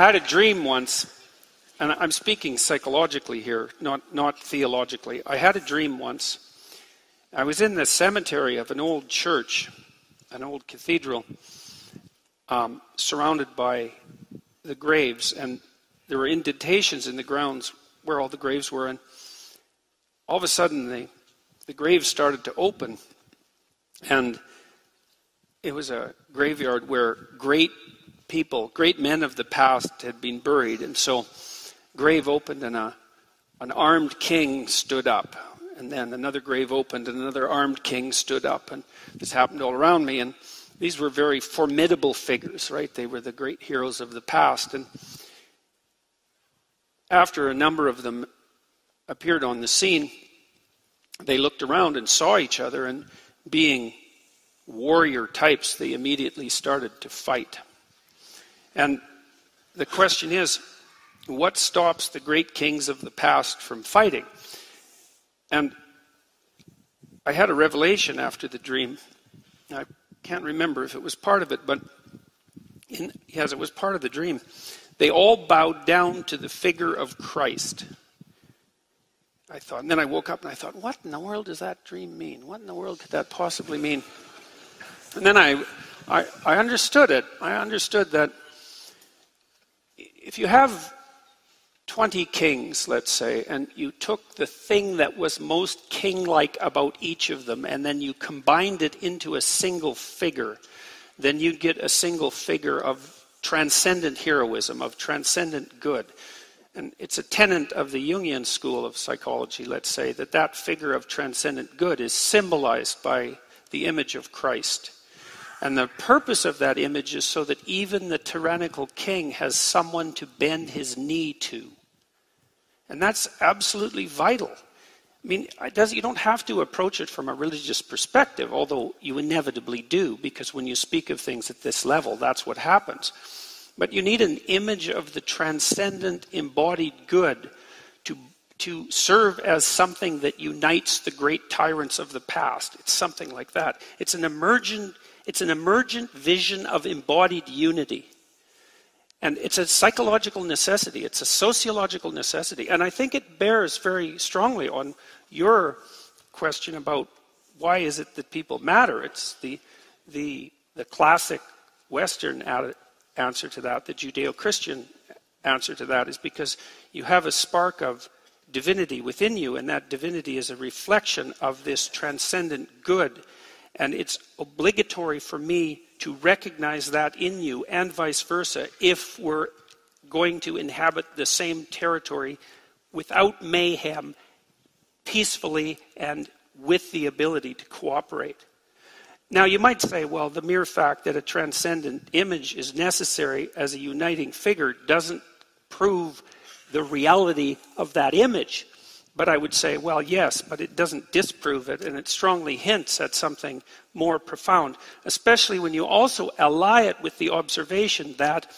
I had a dream once, and I'm speaking psychologically here, not theologically. I had a dream once. I was in the cemetery of an old church, an old cathedral, surrounded by the graves, and there were indentations in the grounds where all the graves were, and all of a sudden the graves started to open, and it was a graveyard where great people, great men of the past had been buried, and so grave opened and an armed king stood up, and then another grave opened and another armed king stood up, and this happened all around me, and these were very formidable figures, right? They were the great heroes of the past, and after a number of them appeared on the scene, they looked around and saw each other, and being warrior types, they immediately started to fight. And the question is, what stops the great kings of the past from fighting? And I had a revelation after the dream. I can't remember if it was part of it, but yes, it was part of the dream. They all bowed down to the figure of Christ. I thought, and then I woke up and I thought, what in the world does that dream mean? What in the world could that possibly mean? And then I understood it. I understood that if you have 20 kings, let's say, and you took the thing that was most king-like about each of them, and then you combined it into a single figure, then you'd get a single figure of transcendent heroism, of transcendent good. And it's a tenet of the Jungian school of psychology, let's say, that figure of transcendent good is symbolized by the image of Christ. And the purpose of that image is so that even the tyrannical king has someone to bend his knee to. And that's absolutely vital. I mean, you don't have to approach it from a religious perspective, although you inevitably do, because when you speak of things at this level, that's what happens. But you need an image of the transcendent embodied good to serve as something that unites the great tyrants of the past. It's something like that. It's an emergent vision of embodied unity. And it's a psychological necessity. It's a sociological necessity. And I think it bears very strongly on your question about why is it that people matter. It's the classic Western answer to that, the Judeo-Christian answer to that, is because you have a spark of divinity within you, and that divinity is a reflection of this transcendent good. And it's obligatory for me to recognize that in you, and vice versa, if we're going to inhabit the same territory without mayhem, peacefully, and with the ability to cooperate. Now, you might say, well, the mere fact that a transcendent image is necessary as a uniting figure doesn't prove the reality of that image. But I would say, well, yes, but it doesn't disprove it, and it strongly hints at something more profound, especially when you also ally it with the observation that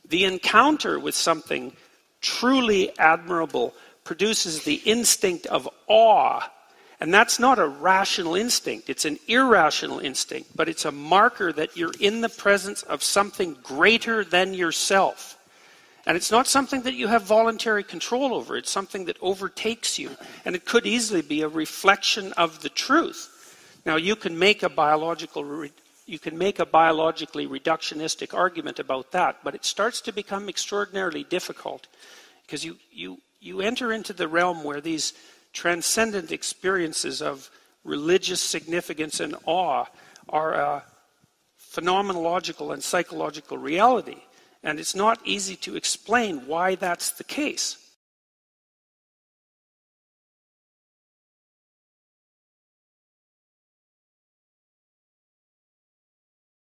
the encounter with something truly admirable produces the instinct of awe. And that's not a rational instinct, it's an irrational instinct, but it's a marker that you're in the presence of something greater than yourself. And it's not something that you have voluntary control over. It's something that overtakes you. And it could easily be a reflection of the truth. Now, you can make a biologically reductionistic argument about that, but it starts to become extraordinarily difficult because you enter into the realm where these transcendent experiences of religious significance and awe are a phenomenological and psychological reality. And it's not easy to explain why that's the case.